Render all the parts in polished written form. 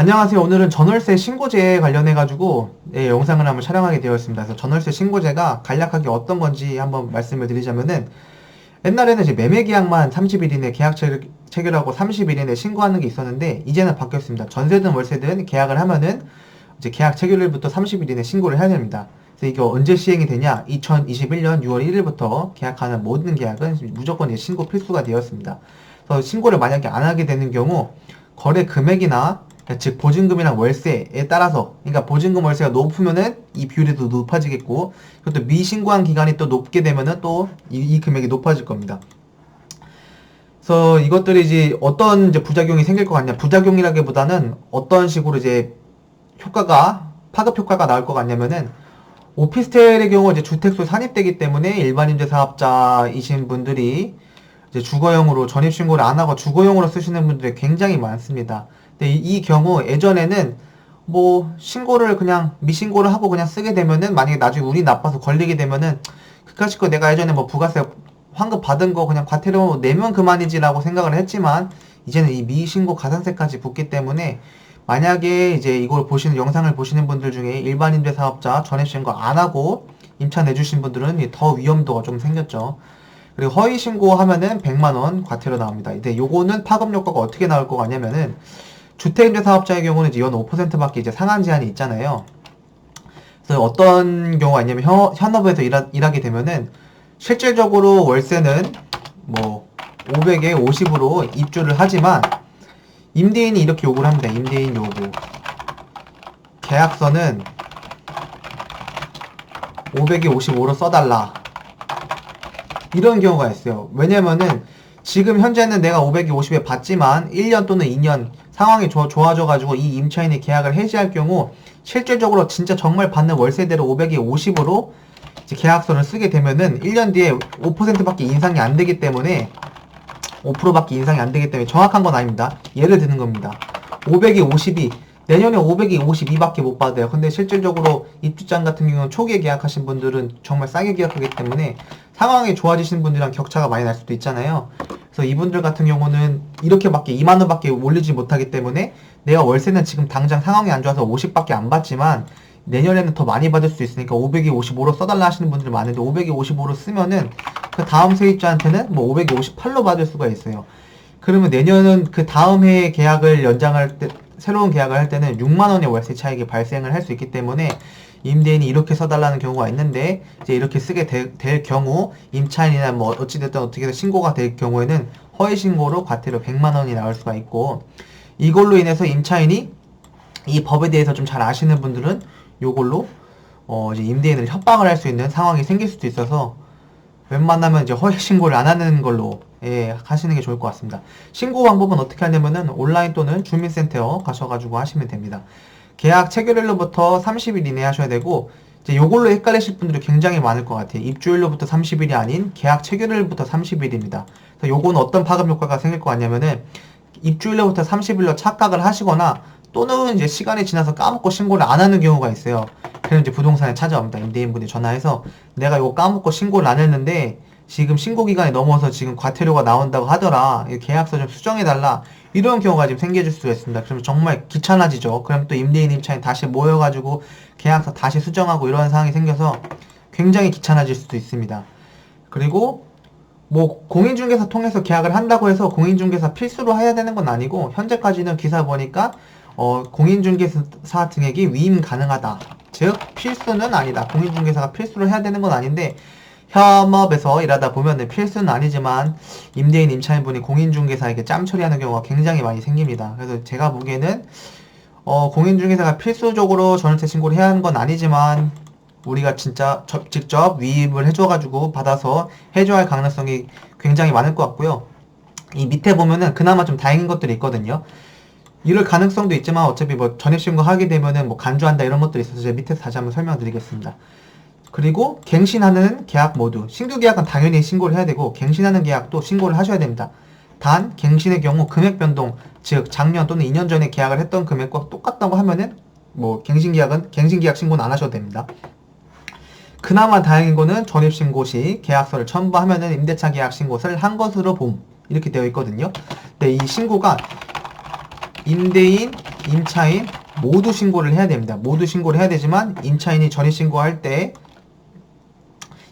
안녕하세요. 오늘은 전월세 신고제에 관련해가지고 영상을 한번 촬영하게 되었습니다. 그래서 전월세 신고제가 간략하게 어떤 건지 한번 말씀을 드리자면은 옛날에는 이제 매매계약만 30일 이내 계약 체결하고 30일 이내 신고하는 게 있었는데 이제는 바뀌었습니다. 전세든 월세든 계약을 하면은 이제 계약 체결일부터 30일 이내 신고를 해야 됩니다. 그래서 이게 언제 시행이 되냐? 2021년 6월 1일부터 계약하는 모든 계약은 무조건 이제 신고 필수가 되었습니다. 그래서 신고를 만약에 안 하게 되는 경우 거래 금액이나 즉 보증금이랑 월세에 따라서 그러니까 보증금 월세가 높으면은 이 비율이 더 높아지겠고 그것도 미신고한 기간이 또 높게 되면은 또 이 금액이 높아질 겁니다. 그래서 이것들이 이제 어떤 이제 부작용이 생길 것 같냐, 부작용이라기보다는 어떤 식으로 이제 효과가 파급 효과가 나올 것 같냐면은 오피스텔의 경우 이제 주택수 산입되기 때문에 일반 임대 사업자이신 분들이 이제 주거용으로 전입신고를 안 하고 주거용으로 쓰시는 분들이 굉장히 많습니다. 근데 이 경우 예전에는 뭐 신고를 그냥 미신고를 하고 그냥 쓰게 되면은 만약에 나중에 운이 나빠서 걸리게 되면은 그까짓 거 내가 예전에 뭐 부가세 환급 받은 거 그냥 과태료 내면 그만이지라고 생각을 했지만 이제는 이 미신고 가산세까지 붙기 때문에 만약에 이제 이걸 보시는 영상을 보시는 분들 중에 일반 임대 사업자 전입신고 안 하고 임차 내주신 분들은 더 위험도가 좀 생겼죠. 그리고 허위 신고하면은 100만원 과태료 나옵니다. 근데 요거는 파급 효과가 어떻게 나올 것 같냐면은 주택임대 사업자의 경우는 이제 연 5%밖에 이제 상한 제한이 있잖아요. 그래서 어떤 경우가 있냐면 현업에서 일하게 되면은 실질적으로 월세는 뭐 500에 50으로 입주를 하지만 임대인이 이렇게 요구를 합니다. 임대인 요구. 계약서는 500에 55로 써달라. 이런 경우가 있어요. 왜냐면은 지금 현재는 내가 500에 50에 받지만 1년 또는 2년 상황이 좋아져가지고 이 임차인이 계약을 해지할 경우 실질적으로 진짜 정말 받는 월세대로 500에 50으로 이제 계약서를 쓰게 되면은 1년 뒤에 5%밖에 인상이 안 되기 때문에 5%밖에 인상이 안 되기 때문에 정확한 건 아닙니다. 예를 드는 겁니다. 500에 50이 내년에 500에 52밖에 못 받아요. 근데 실질적으로 입주장 같은 경우는 초기에 계약하신 분들은 정말 싸게 계약하기 때문에 상황이 좋아지시는 분들이랑 격차가 많이 날 수도 있잖아요. 그래서 이분들 같은 경우는 이렇게밖에 2만원밖에 올리지 못하기 때문에 내가 월세는 지금 당장 상황이 안 좋아서 50밖에 안 받지만 내년에는 더 많이 받을 수 있으니까 500에 55로 써달라 하시는 분들이 많은데 500에 55로 쓰면은 그 다음 세입자한테는 뭐 500에 58로 받을 수가 있어요. 그러면 내년은 그 다음 해에 계약을 연장할 때 새로운 계약을 할 때는 6만원의 월세 차익이 발생을 할 수 있기 때문에 임대인이 이렇게 써달라는 경우가 있는데 이제 이렇게 쓰게 될 경우 임차인이나 뭐 어찌됐든 어떻게든 신고가 될 경우에는 허위 신고로 과태료 100만원이 나올 수가 있고 이걸로 인해서 임차인이 이 법에 대해서 좀 잘 아시는 분들은 요걸로 이제 임대인을 협박을 할 수 있는 상황이 생길 수도 있어서 웬만하면 이제 허위 신고를 안 하는 걸로 하시는 게 좋을 것 같습니다. 신고 방법은 어떻게 하냐면은 온라인 또는 주민센터 가셔가지고 하시면 됩니다. 계약 체결일로부터 30일 이내 하셔야 되고 이제 요걸로 헷갈리실 분들이 굉장히 많을 것 같아요. 입주일로부터 30일이 아닌 계약 체결일부터 30일입니다. 그래서 요거는 어떤 파급 효과가 생길 것 같냐면은 입주일로부터 30일로 착각을 하시거나 또는 이제 시간이 지나서 까먹고 신고를 안 하는 경우가 있어요. 그럼 이제 부동산에 찾아옵니다. 임대인분이 전화해서 내가 이거 까먹고 신고를 안 했는데 지금 신고 기간이 넘어서 지금 과태료가 나온다고 하더라. 계약서 좀 수정해달라. 이런 경우가 지금 생겨질 수가 있습니다. 그러면 정말 귀찮아지죠. 그럼 또 임대인 임차인 다시 모여가지고 계약서 다시 수정하고 이런 상황이 생겨서 굉장히 귀찮아질 수도 있습니다. 그리고 뭐 공인중개사 통해서 계약을 한다고 해서 공인중개사 필수로 해야 되는 건 아니고 현재까지는 기사 보니까 공인중개사 등에게 위임 가능하다. 즉 필수는 아니다. 공인중개사가 필수로 해야 되는 건 아닌데 현업에서 일하다 보면은 필수는 아니지만 임대인 임차인분이 공인중개사에게 짬 처리하는 경우가 굉장히 많이 생깁니다. 그래서 제가 보기에는 공인중개사가 필수적으로 전월세 신고를 해야 하는 건 아니지만 우리가 진짜 직접 위임을 해줘가지고 받아서 해줘야 할 가능성이 굉장히 많을 것 같고요. 이 밑에 보면은 그나마 좀 다행인 것들이 있거든요. 이럴 가능성도 있지만 어차피 뭐 전입신고 하게 되면은 뭐 간주한다 이런 것들이 있어서 제가 밑에서 다시 한번 설명드리겠습니다. 그리고 갱신하는 계약 모두 신규 계약은 당연히 신고를 해야 되고 갱신하는 계약도 신고를 하셔야 됩니다. 단 갱신의 경우 금액 변동 즉 작년 또는 2년 전에 계약을 했던 금액과 똑같다고 하면은 뭐 갱신 계약 신고는 안 하셔도 됩니다. 그나마 다행인 거는 전입신고 시 계약서를 첨부하면은 임대차 계약 신고를 한 것으로 봄 이렇게 되어 있거든요. 근데 이 신고가 임대인 임차인 모두 신고를 해야 됩니다. 모두 신고를 해야 되지만 임차인이 전입신고할 때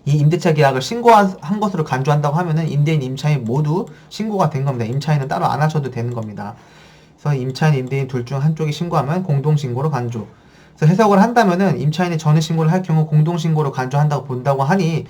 이 임대차 계약을 신고한 것으로 간주한다고 하면은 임대인, 임차인 모두 신고가 된 겁니다. 임차인은 따로 안 하셔도 되는 겁니다. 그래서 임차인, 임대인 둘 중 한쪽이 신고하면 공동신고로 간주. 그래서 해석을 한다면은 임차인이 전입신고를 할 경우 공동신고로 간주한다고 본다고 하니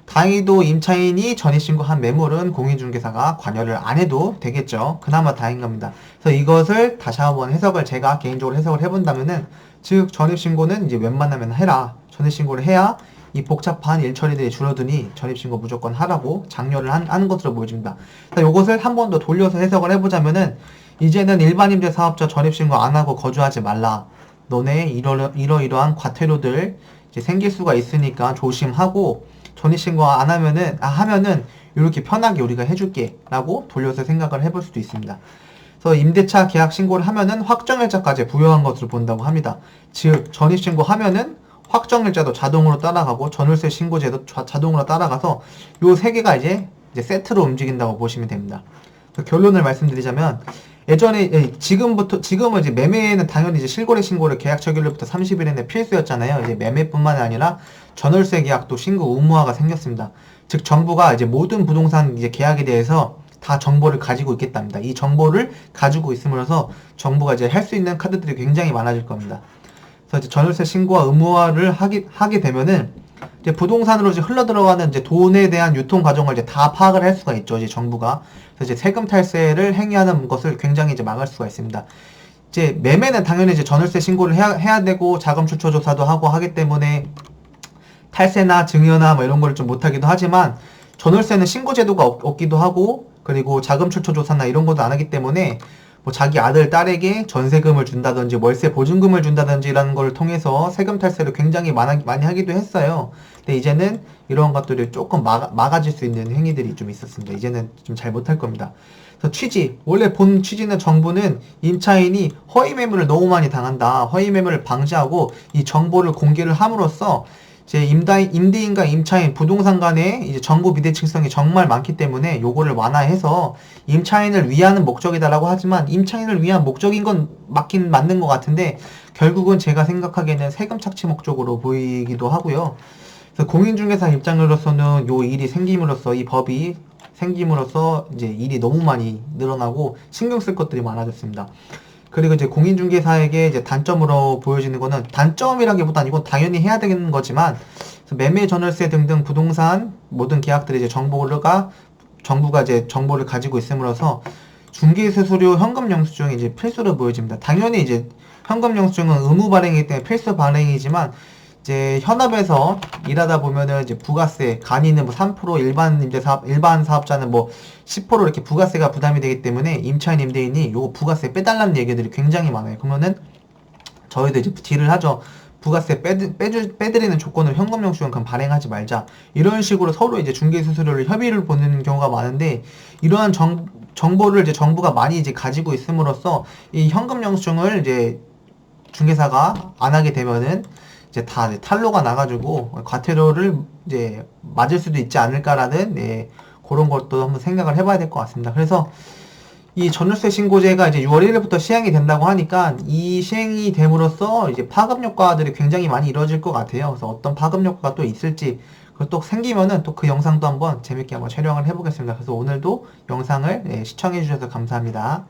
다행히도 임차인이 전입신고한 매물은 공인중개사가 관여를 안 해도 되겠죠. 그나마 다행인 겁니다. 그래서 이것을 다시 한번 해석을 제가 개인적으로 해석을 해본다면은 즉 전입신고는 이제 웬만하면 해라. 전입신고를 해야 이 복잡한 일처리들이 줄어드니 전입신고 무조건 하라고 장려를 하는 것으로 보여집니다. 이것을 한 번 더 돌려서 해석을 해보자면은 이제는 일반 임대 사업자 전입신고 안 하고 거주하지 말라. 너네 이러이러한 과태료들 이제 생길 수가 있으니까 조심하고 전입신고 안 하면은 이렇게 편하게 우리가 해줄게 라고 돌려서 생각을 해볼 수도 있습니다. 그래서 임대차 계약 신고를 하면은 확정일자까지 부여한 것으로 본다고 합니다. 즉 전입신고 하면은 확정일자도 자동으로 따라가고 전월세 신고제도 자동으로 따라가서 요 세 개가 이제 세트로 움직인다고 보시면 됩니다. 결론을 말씀드리자면 지금은 이제 매매는 당연히 이제 실거래 신고를 계약 체결일부터 30일 이내 필수였잖아요. 이제 매매뿐만 아니라 전월세 계약도 신고 의무화가 생겼습니다. 즉 정부가 이제 모든 부동산 이제 계약에 대해서 다 정보를 가지고 있겠답니다. 이 정보를 가지고 있음으로써 정부가 이제 할 수 있는 카드들이 굉장히 많아질 겁니다. 그래서 이제 전월세 신고와 의무화를 하게 되면은 이제 부동산으로 이제 흘러 들어가는 이제 돈에 대한 유통 과정을 이제 다 파악을 할 수가 있죠. 이제 정부가. 그래서 이제 세금 탈세를 행위하는 것을 굉장히 이제 막을 수가 있습니다. 이제 매매는 당연히 이제 전월세 신고를 해야 되고 자금 출처 조사도 하고 하기 때문에 탈세나 증여나 뭐 이런 걸 좀 못하기도 하지만 전월세는 신고 제도가 없기도 하고 그리고 자금 출처 조사나 이런 것도 안 하기 때문에 뭐 자기 아들, 딸에게 전세금을 준다든지 월세 보증금을 준다든지 이라는 걸 통해서 세금 탈세를 굉장히 많이 하기도 했어요. 근데 이제는 이런 것들이 조금 막아질 수 있는 행위들이 좀 있었습니다. 이제는 좀 잘 못할 겁니다. 그래서 원래 본 취지는 정부는 임차인이 허위 매물을 너무 많이 당한다. 허위 매물을 방지하고 이 정보를 공개를 함으로써 이제 임대인과 임차인, 부동산 간의 이제 정보 비대칭성이 정말 많기 때문에 요거를 완화해서 임차인을 위하는 목적이다라고 하지만 임차인을 위한 목적인 건 맞는 것 같은데 결국은 제가 생각하기에는 세금 착취 목적으로 보이기도 하고요. 그래서 공인중개사 입장으로서는 요 일이 생김으로써 이 법이 생김으로써 이제 일이 너무 많이 늘어나고 신경 쓸 것들이 많아졌습니다. 그리고 이제 공인중개사에게 이제 단점으로 보여지는 거는 단점이라기보다는 이건 당연히 해야 되는 거지만 매매 전월세 등등 부동산 모든 계약들이 이제 정부가 이제 정보를 가지고 있음으로써 중개수수료 현금 영수증이 이제 필수로 보여집니다. 당연히 이제 현금 영수증은 의무 발행이기 때문에 필수 발행이지만 이제 현업에서 일하다 보면은 이제 부가세, 간이는 뭐 3%, 일반 사업자는 뭐 10% 이렇게 부가세가 부담이 되기 때문에 임차인, 임대인이 요거 부가세 빼달라는 얘기들이 굉장히 많아요. 그러면은 저희도 이제 딜을 하죠. 부가세 빼드리는 조건을 현금 영수증 그럼 발행하지 말자. 이런 식으로 서로 이제 중개수수료를 협의를 보는 경우가 많은데 이러한 정보를 이제 정부가 많이 이제 가지고 있음으로써 이 현금 영수증을 이제 중개사가 안 하게 되면은 이제 다 탈로가 나가지고 과태료를 이제 맞을 수도 있지 않을까라는 그런 것도 한번 생각을 해봐야 될 것 같습니다. 그래서 이 전월세 신고제가 이제 6월 1일부터 시행이 된다고 하니까 이 시행이 됨으로써 이제 파급 효과들이 굉장히 많이 이루어질 것 같아요. 그래서 어떤 파급 효과가 또 있을지 그리고 또 생기면은 또 그 영상도 한번 재밌게 한번 촬영을 해보겠습니다. 그래서 오늘도 영상을 시청해 주셔서 감사합니다.